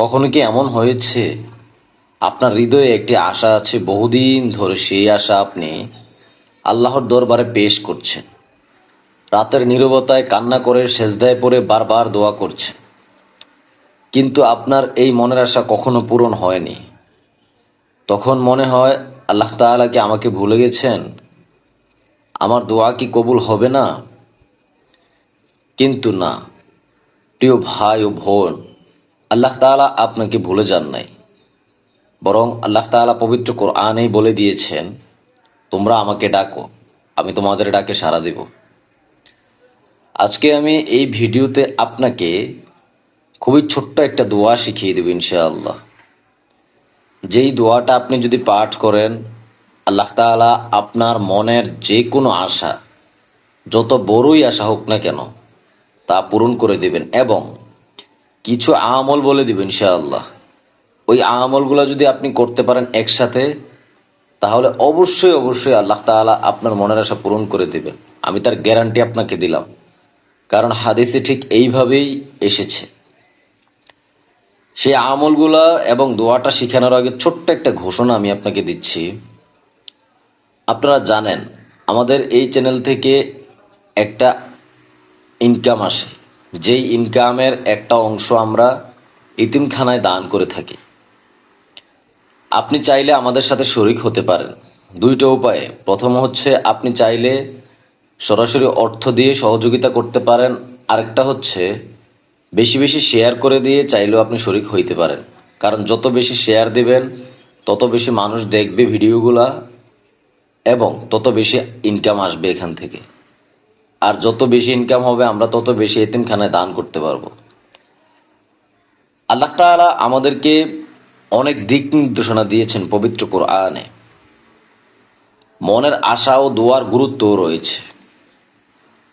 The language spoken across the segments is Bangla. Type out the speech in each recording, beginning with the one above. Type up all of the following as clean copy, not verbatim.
কখনো কি এমন হয়েছে আপনার হৃদয়ে একটি আশা আছে বহুদিন ধরে, সেই আশা আপনি আল্লাহর দরবারে পেশ করছেন, রাতের নীরবতায় কান্না করে সেজদায় পড়ে বারবার দোয়া করছেন, কিন্তু আপনার এই মনের আশা কখনো পূরণ হয়নি। তখন মনে হয় আল্লাহ তাআলা কি আমাকে ভুলে গেছেন, আমার দোয়া কি কবুল হবে না? কিন্তু না, প্রিয় ভাই ও বোন, আল্লাহ তাআলা আপনাকে ভুলে যান নাই। বরং আল্লাহ তাআলা পবিত্র কোরআনেই বলে দিয়েছেন, তোমরা আমাকে ডাকো, আমি তোমাদের ডাকে সাড়া দেব। আজকে আমি এই ভিডিওতে আপনাকে খুবই ছোট্ট একটা দোয়া শিখিয়ে দেব ইনশাআল্লাহ। যেই দোয়াটা আপনি যদি পাঠ করেন, আল্লাহ তাআলা আপনার মনের যে কোনো আশা, যত বড়ই আশা হোক না কেন, তা পূরণ করে দেবেন। এবং কিছু আমল বলে দিবেন ইনশাআল্লাহ। ওই আমলগুলো যদি আপনি করতে পারেন একসাথে, তাহলে অবশ্যই অবশ্যই আল্লাহ তাআলা আপনার মনের আশা পূরণ করে দেবেন। আমি তার গ্যারান্টি আপনাকে দিলাম, কারণ হাদিসে ঠিক এইভাবেই এসেছে। সেই আমলগুলা এবং দোয়াটা শিখানোর আগে ছোট্ট একটা ঘোষণা আমি আপনাকে দিচ্ছি। আপনারা জানেন আমাদের এই চ্যানেল থেকে একটা ইনকাম আসে, যেই ইনকামের একটা অংশ আমরা ইতিমখানায় দান করে থাকি। আপনি চাইলে আমাদের সাথে শরিক হতে পারেন দুইটা উপায়ে। প্রথম হচ্ছে আপনি চাইলে সরাসরি অর্থ দিয়ে সহযোগিতা করতে পারেন, আরেকটা হচ্ছে বেশি বেশি শেয়ার করে দিয়ে চাইলেও আপনি শরিক হইতে পারেন। কারণ যত বেশি শেয়ার দিবেন তত বেশি মানুষ দেখবে ভিডিওগুলা, এবং তত বেশি ইনকাম আসবে এখান থেকে। আর যত বেশি ইনকাম হবে আমরা তত বেশি এতিমখানায় দান করতে পারবো। আল্লাহ তাআলা আমাদেরকে অনেক দিক নির্দেশনা দিয়েছেন পবিত্র কোরআনে। মনের আশা ও দোয়ার গুরুত্বও রয়েছে।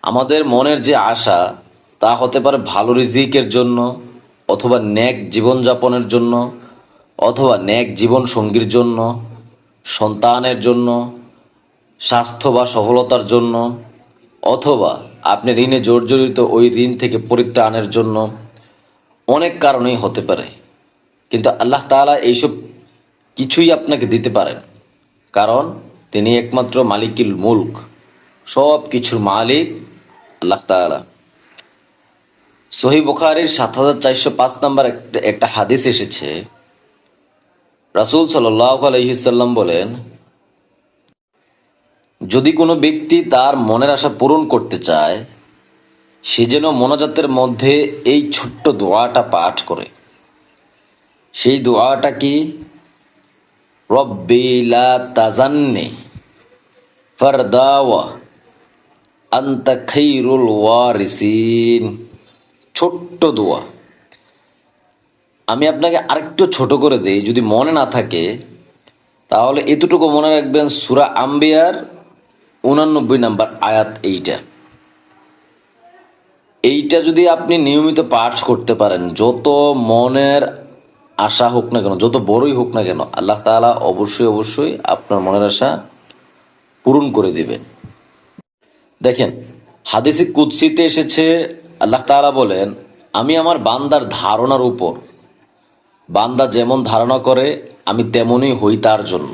আমাদের মনের যে আশা, তা হতে পারে ভালো রিজিকের জন্য, অথবা নেক জীবনযাপনের জন্য, অথবা নেক জীবন সঙ্গীর জন্য, সন্তানের জন্য, স্বাস্থ্য বা সফলতার জন্য, অথবা আপনি ঋণে জর্জরিত ওই ঋণ থেকে পরিত্রাণের জন্য। অনেক কারণেই হতে পারে, কিন্তু আল্লাহ তাআলা এইসব কিছুই আপনাকে দিতে পারেন, কারণ তিনি একমাত্র মালিকুল মুলক, সব কিছুর মালিক আল্লাহ তাআলা। সহিহ বুখারীর ৭৪০৫ নম্বর একটা হাদিস এসেছে। রাসূল সাল্লাল্লাহু আলাইহি সাল্লাম বলেন, যদি কোনো ব্যক্তি তার মনের আশা পূরণ করতে চায়, সে যেন মোনাজাতের মধ্যে এই ছোট্ট দোয়াটা পাঠ করে। সেই দোয়াটা কি? রব্বি লা তাজান্নি ফারদাওয়া আনতা খাইরুল ওয়ারিসিন। ছোট্ট দোয়া। আমি আপনাকে আরেকটু ছোট করে দেই, যদি মনে না থাকে তাহলে এতটুকু মনে রাখবেন, সূরা আম্বিয়ার 89 নম্বর আয়াত। এইটা যদি আপনি নিয়মিত পাঠ করতে পারেন, যত মনের আশা হোক না কেন, যত বড়ই হোক না কেন, আল্লাহ তাআলা অবশ্যই অবশ্যই আপনার মনের আশা পূরণ করে দিবেন। দেখেন, হাদিসে কুদসিতে এসেছে, আল্লাহ তাআলা বলেন, আমি আমার বান্দার ধারণার উপর, বান্দা যেমন ধারণা করে আমি তেমনই হই তার জন্য।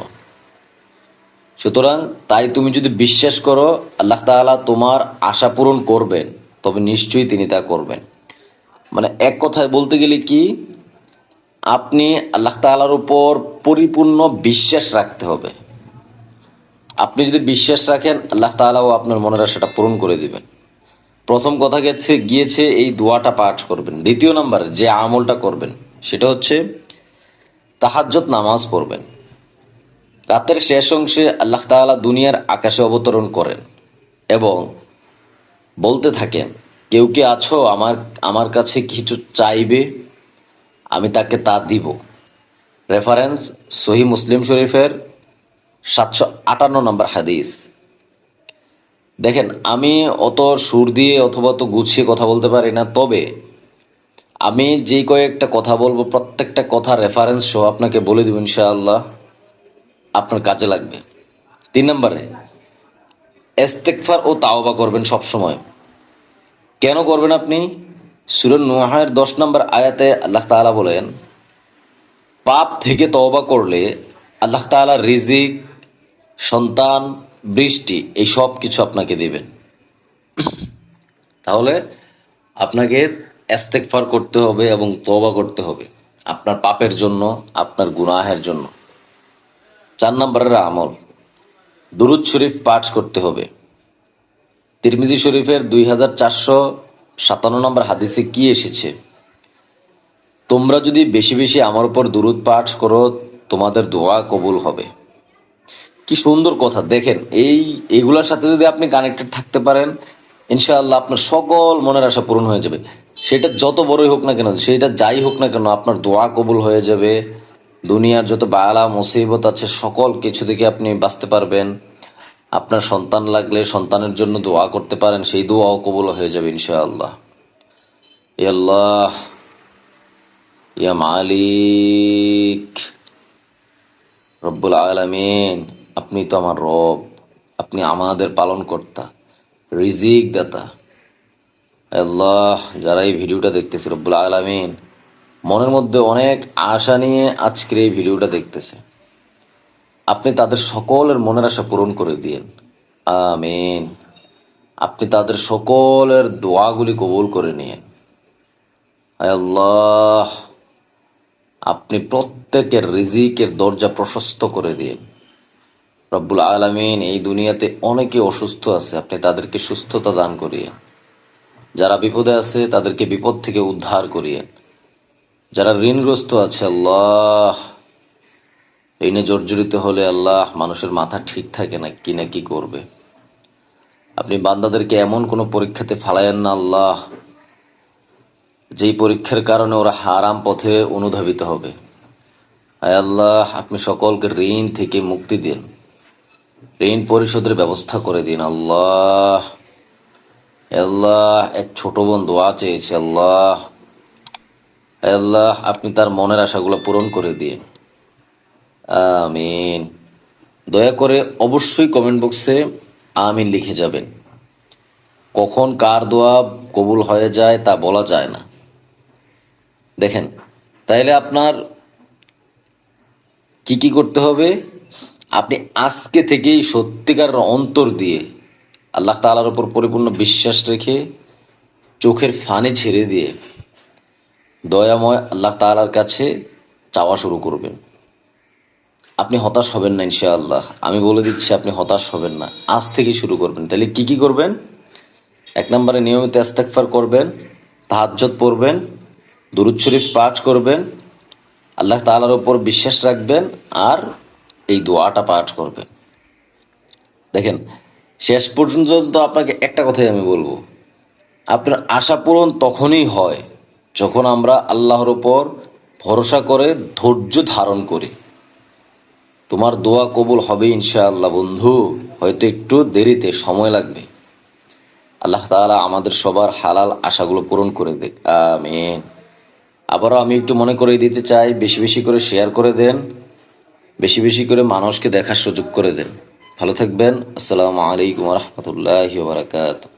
সুতরাং তাই তুমি যদি বিশ্বাস করো আল্লাহ তাআলা তোমার আশা পূরণ করবেন, তবে নিশ্চয়ই তিনি তা করবেন। মানে এক কথায় বলতে গেলে কি, আপনি আল্লাহ তাআলার উপর পরিপূর্ণ বিশ্বাস রাখতে হবে। আপনি যদি বিশ্বাস রাখেন, আল্লাহ তাআলাও আপনার মনের আশাটা পূরণ করে দিবেন। প্রথম কথা গিয়েছে এই দোয়াটা পাঠ করবেন। দ্বিতীয় নম্বরে যে আমলটা করবেন সেটা হচ্ছে তাহাজ্জুদ নামাজ পড়বেন। রাতের শেষ অংশে আল্লাহ তাআলা দুনিয়ার আকাশে অবতরণ করেন এবং বলতে থাকেন, কেউ কি আছো আমার কাছে কিছু চাইবে, আমি তাকে তা দিব। রেফারেন্স সহিহ মুসলিম শরীফের 758 নম্বর হাদিস। দেখেন, আমি অত সুর দিয়ে অথবা তো গুছিয়ে কথা বলতে পারি না, তবে আমি যেই কয়েকটা কথা বলবো প্রত্যেকটা কথা রেফারেন্স সহ আপনাকে বলে দেব ইনশাআল্লাহ, আপনার কাজে লাগবে। 3 নম্বরে ইস্তেগফার ও তাওবা করবেন সব সময়। কেন করবেন আপনি? সূরা নূহের 10 নম্বর আয়াতে আল্লাহ তাআলা বলেন, পাপ থেকে তওবা করলে আল্লাহ তাআলা রিজিক, সন্তান, বৃষ্টি এই সব কিছু আপনাকে দেবেন। তাহলে আপনাকে ইস্তেগফার করতে হবে এবং তওবা করতে হবে আপনার পাপের জন্য, আপনার গুনাহের জন্য। 4 নম্বরের আমল, দুরূদ শরীফ পাঠ করতে হবে। তিরমিজি শরীফের 2457 নম্বর হাদিসে কি এসেছে? তোমরা যদি বেশি বেশি আমার উপর দুরূদ পাঠ করো, তোমাদের দোয়া কবুল হবে। কি সুন্দর কথা! দেখেন, এইগুলোর সাথে যদি আপনি কানেক্টেড থাকতে পারেন, ইনশাআল্লাহ আপনার সকল মনের আশা পূরণ হয়ে যাবে। সেটা যত বড়ই হোক না কেন, সেটা যাই হোক না কেন, আপনার দোয়া কবুল হয়ে যাবে। দুনিয়ার যত বালা মুসিবত আছে সকল কিছু থেকে আপনি বাঁচতে পারবেন। আপনার সন্তান লাগলে সন্তানের জন্য দোয়া করতে পারেন, সেই দোয়াও কবুল হয়ে যাবে ইনশাআল্লাহ। ইয়া আল্লাহ, ইয়া মালিক, রব্বুল আলামিন, আপনি তো আমার রব, আপনি আমাদের পালনকর্তা, রিজিক দাতা। আল্লাহ, যারা এই ভিডিওটা দেখতেছে রব্বুল আলামিন, মনের মধ্যে অনেক আশা নিয়ে আজকের এই ভিডিওটা দেখতেছে, আপনি তাদের সকলের মনের আশা পূরণ করে দিয়েন, আমিন। আপনি তাদের সকলের দোয়াগুলি কবুল করে নিয়েন। আল্লাহ, আপনি প্রত্যেকের রিজিকের দরজা প্রশস্ত করে দিন রব্বুল আলামিন। এই দুনিয়াতে অনেকে অসুস্থ আছে, আপনি তাদেরকে সুস্থতা দান করিয়েন। যারা বিপদে আছে তাদেরকে বিপদ থেকে উদ্ধার করিয়েন। যারা ঋণগ্রস্ত আছে, আল্লাহ, ঋণে জর্জরিত হলে আল্লাহ, মানুষের মাথা ঠিক থাকে না, কি করবে। আপনি বান্দাদেরকে এমন কোনো পরীক্ষাতে ফালায়েন না আল্লাহ, যেই পরীক্ষার কারণে ওরা হারাম পথে অনুধাবিত হবে। আয় আল্লাহ, আপনি সকলকে ঋণ থেকে মুক্তি দিন, ঋণ পরিশোধের ব্যবস্থা করে দিন আল্লাহ। আল্লাহ, এক ছোট বোন দোয়া চেয়েছে আল্লাহ, আল্লাহ, আপনি তার মনের আশাগুলো পূরণ করে দিন, আমিন। দয়া করে অবশ্যই কমেন্ট বক্সে আমিন লিখে যাবেন। কখন কার দোয়া কবুল হয়ে যায় তা বলা যায় না। দেখেন, তাইলে আপনার কি করতে হবে? আপনি আজকে থেকেই সত্যিকার অন্তর দিয়ে আল্লাহ তাআলার উপর পরিপূর্ণ বিশ্বাস রেখে, চোখের ফানি ছেড়ে দিয়ে দয়াময় আল্লাহ তাআলার কাছে চাওয়া শুরু করবেন। আপনি হতাশ হবেন না ইনশাআল্লাহ, আমি বলে দিচ্ছি, আপনি হতাশ হবেন না। আজ থেকেই শুরু করবেন। তাহলে কি করবেন? 1 নম্বরে নিয়মিত ইস্তেগফার করবেন, তাহাজ্জুদ পড়বেন, দুরূদ শরীফ পাঠ করবেন, আল্লাহ তাআলার উপর বিশ্বাস রাখবেন, আর এই দোয়াটা পাঠ করবেন। দেখেন, শেষ পর্যন্ত আপনাকে একটা কথাই আমি বলবো, আপনার আশা পূরণ তখনই হয় যখন আমরা আল্লাহর উপর ভরসা করে ধৈর্য ধারণ করি। তোমার দোয়া কবুল হবে ইনশাআল্লাহ বন্ধু, হয়তো একটু দেরিতে সময় লাগবে। আল্লাহ তাআলা আমাদের সবার হালাল আশাগুলো পূরণ করে দেখ, আমিন। আবারও আমি একটু মনে করে দিতে চাই, বেশি বেশি করে শেয়ার করে দেন, বেশি বেশি করে মানুষকে দেখার সুযোগ করে দেন। ভালো থাকবেন। আসসালামু আলাইকুম ওয়া রাহমাতুল্লাহি ওয়া বারাকাতুহু।